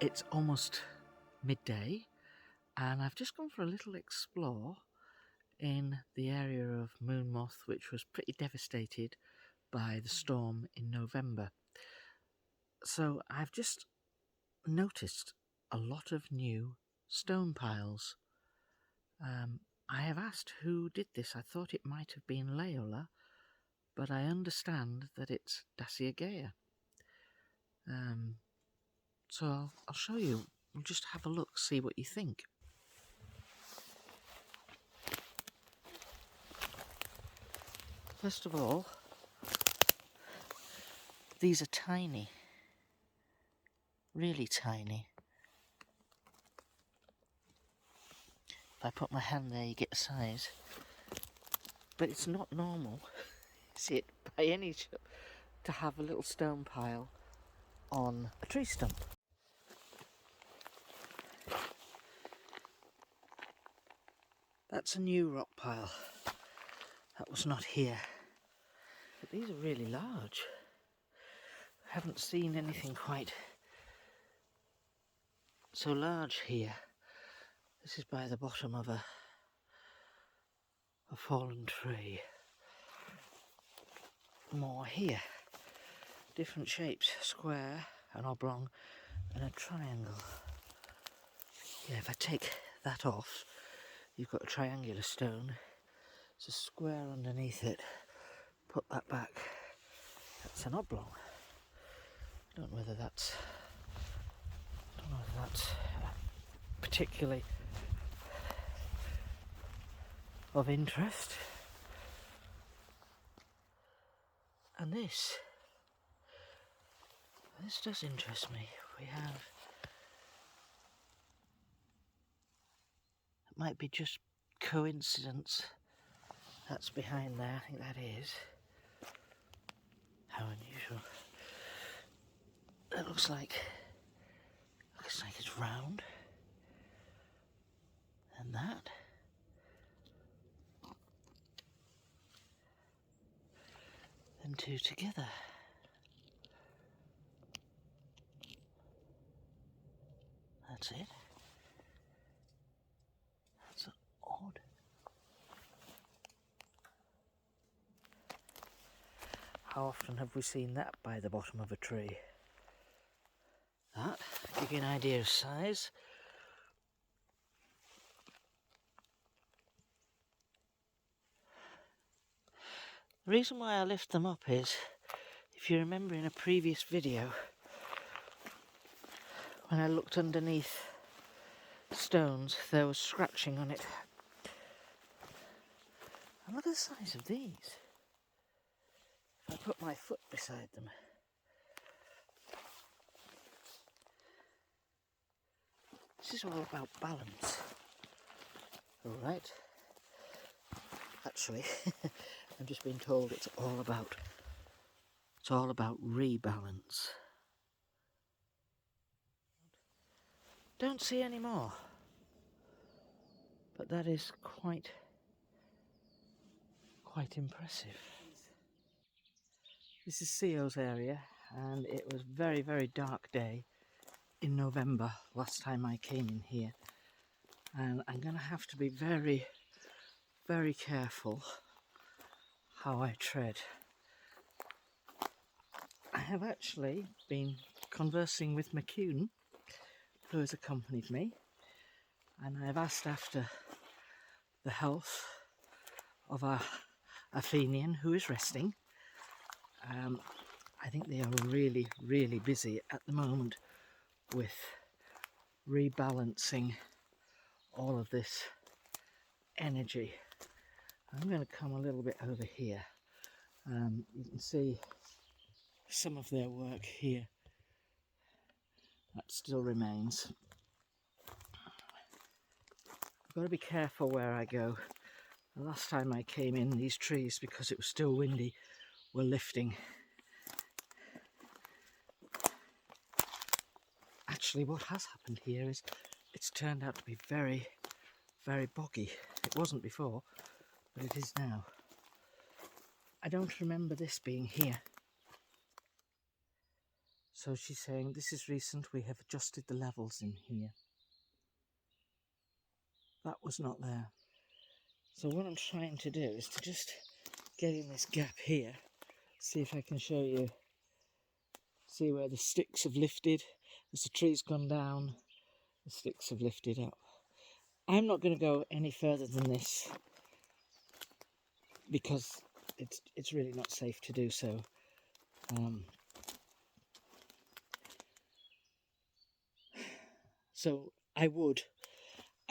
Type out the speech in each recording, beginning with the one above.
It's almost midday and I've just gone for a little explore in the area of moon moth, which was pretty devastated by the storm in November. So I've just noticed a lot of new stone piles. I have asked who did this. I thought it might have been Leola, but I understand that it's Daciageia. So I'll show you. We'll just have a look, see what you think. First of all, these are tiny, really tiny. If I put my hand there, you get the size. But it's not normal, is it, by any shape, to have a little stone pile on a tree stump. That's a new rock pile. That was not here. But these are really large. I haven't seen anything quite so large here. This is by the bottom of a fallen tree. More here. Different shapes, square, an oblong and a triangle. Yeah, if I take that off, you've got a triangular stone. It's a square underneath it. Put that back. That's an oblong. I don't know whether that's particularly of interest. And this does interest me. We have, it might be just coincidence. That's behind there, I think that is. How unusual. It looks like it's round. And that. Them two together. That's it. That's odd. How often have we seen that by the bottom of a tree? That, give you an idea of size. The reason why I lift them up is, if you remember in a previous video, when I looked underneath stones, there was scratching on it. And look at the size of these. If I put my foot beside them. This is all about balance. Alright. Actually, I've just been told it's all about rebalance. Don't see any more. But that is quite impressive. This is Seo's area, and it was a very, very dark day in November last time I came in here. And I'm going to have to be very, very careful how I tread. I have actually been conversing with McCune, who has accompanied me, and I have asked after the health of our Athenian who is resting. I think they are really, really busy at the moment with rebalancing all of this energy. I'm going to come a little bit over here. You can see some of their work here. That still remains. I've got to be careful where I go. The last time I came in, these trees, because it was still windy, were lifting. Actually, what has happened here is it's turned out to be very, very boggy. It wasn't before, but it is now. I don't remember this being here. So she's saying, this is recent, we have adjusted the levels in here. That was not there. So what I'm trying to do is to just get in this gap here, see if I can show you, see where the sticks have lifted. As the tree's gone down, the sticks have lifted up. I'm not going to go any further than this because it's really not safe to do so. So I would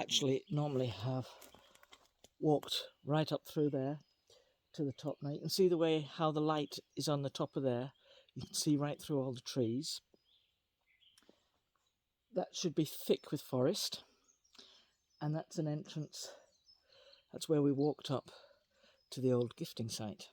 actually normally have walked right up through there to the top. Now you can see the way how the light is on the top of there. You can see right through all the trees. That should be thick with forest, and that's an entrance. That's where we walked up to the old gifting site.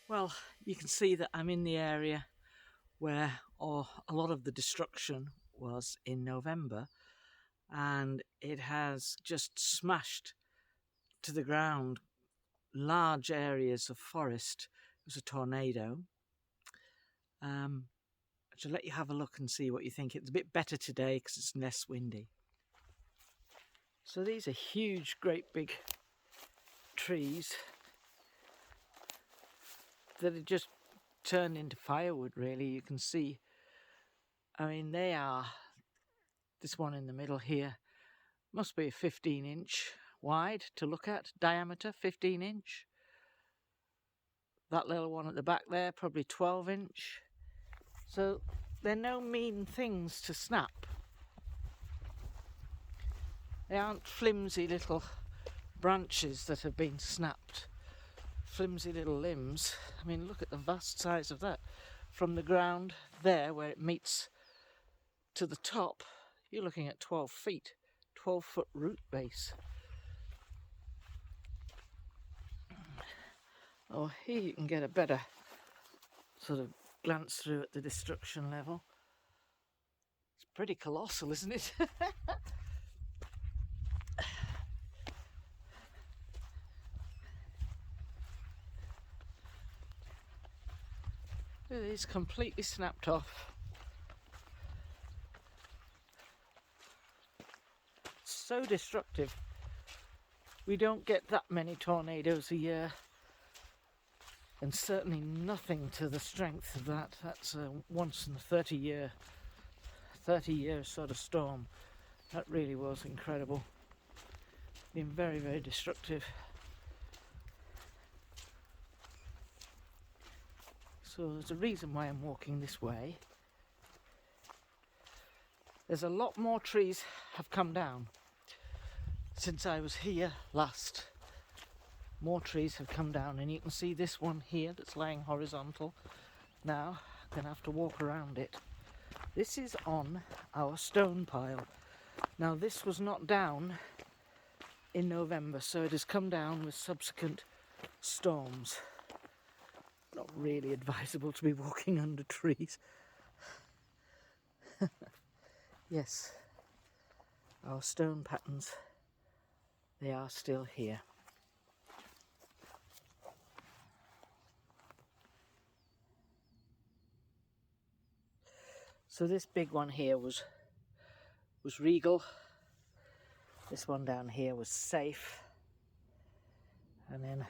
Well, you can see that I'm in the area where a lot of the destruction was in November, and it has just smashed to the ground large areas of forest. It was a tornado. I'll let you have a look and see what you think. It's a bit better today because it's less windy. So these are huge, great big trees that have just turned into firewood, really. You can see, I mean, they are, this one in the middle here must be a 15-inch wide to look at, diameter 15-inch. That little one at the back there, probably 12-inch. So they're no mean things to snap. They aren't flimsy little branches that have been snapped, flimsy little limbs. I mean, look at the vast size of that. From the ground there, where it meets to the top, you're looking at 12 feet, 12-foot root base. Oh, here you can get a better sort of glance through at the destruction level. It's pretty colossal, isn't it? It is completely snapped off. So destructive. We don't get that many tornadoes a year, and certainly nothing to the strength of that. That's a once in a 30-year sort of storm. That really was incredible. Been very, very destructive. So there's a reason why I'm walking this way. There's a lot more trees have come down since I was here last. More trees have come down, and you can see this one here that's laying horizontal. Now I'm going to have to walk around it. This is on our stone pile. Now this was not down in November, so it has come down with subsequent storms. Not really advisable to be walking under trees. Yes, our stone patterns, they are still here. So this big one here was regal. This one down here was safe. And then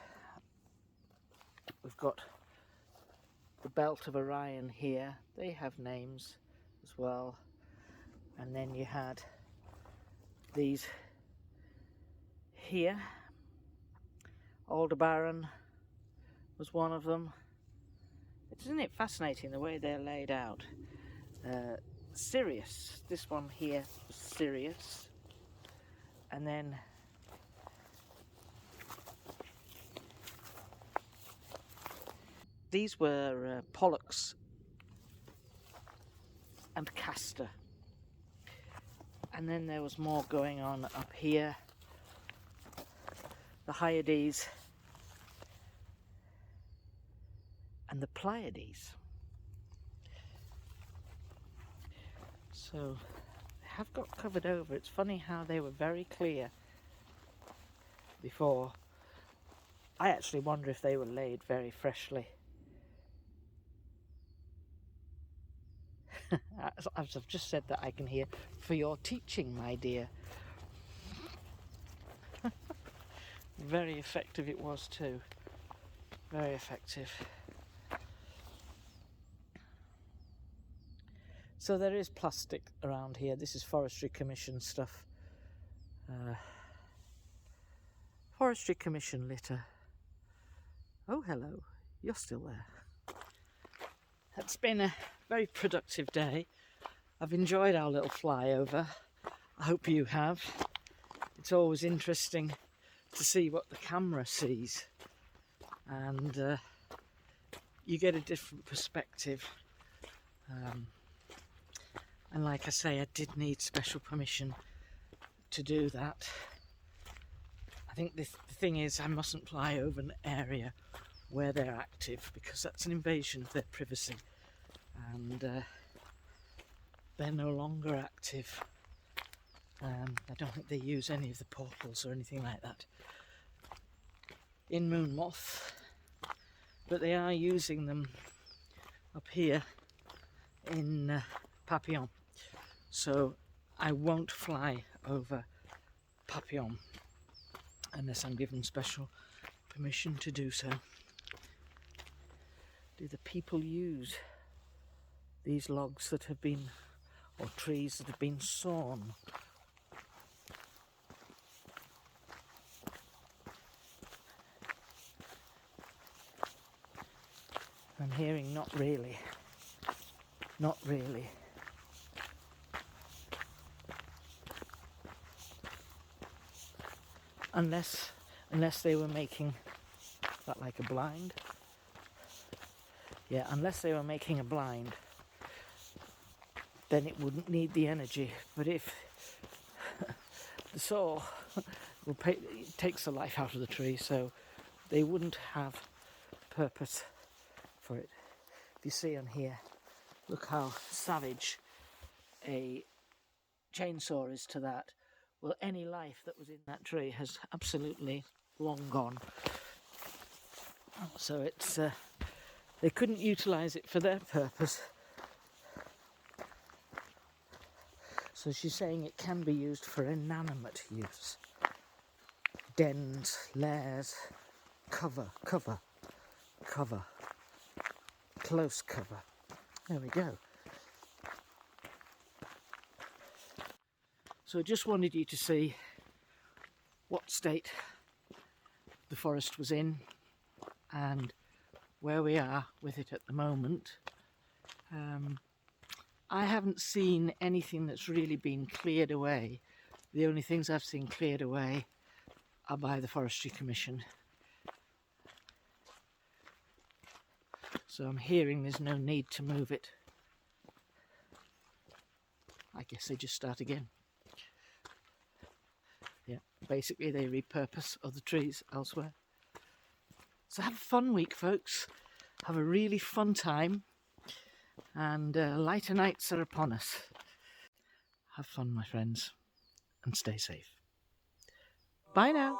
we've got the belt of Orion here. They have names as well. And then you had these here. Aldebaran was one of them. Isn't it fascinating the way they're laid out? Sirius, this one here was Sirius, and then these were Pollux and Castor, and then there was more going on up here. The Hyades and the Pleiades. So they have got covered over. It's funny how they were very clear before. I actually wonder if they were laid very freshly. As I've just said that, I can hear, "For your teaching, my dear." Very effective it was too. Very effective. So there is plastic around here. This is Forestry Commission stuff. Forestry Commission litter. Oh, hello. You're still there. It's been a very productive day. I've enjoyed our little flyover. I hope you have. It's always interesting to see what the camera sees. And you get a different perspective. And like I say, I did need special permission to do that. I think the thing is, I mustn't fly over an area where they're active, because that's an invasion of their privacy, and they're no longer active. I don't think they use any of the portals or anything like that in moon moth, but they are using them up here in Papillon. So I won't fly over Papillon unless I'm given special permission to do so. Do the people use these logs that have been, or trees that have been sawn? I'm hearing not really. Not really. Unless they were making that like a blind. Yeah, unless they were making a blind, then it wouldn't need the energy. But if the saw it takes the life out of the tree, so they wouldn't have purpose for it. If you see on here, look how savage a chainsaw is to that. Well, any life that was in that tree has absolutely long gone. So it's they couldn't utilise it for their purpose. So she's saying it can be used for inanimate use. Dens, lairs, cover, close cover. There we go. So I just wanted you to see what state the forest was in and where we are with it at the moment. I haven't seen anything that's really been cleared away. The only things I've seen cleared away are by the Forestry Commission. So I'm hearing there's no need to move it. I guess they just start again. Yeah, basically they repurpose other trees elsewhere. So have a fun week, folks. Have a really fun time. And lighter nights are upon us. Have fun, my friends, and stay safe. Bye now.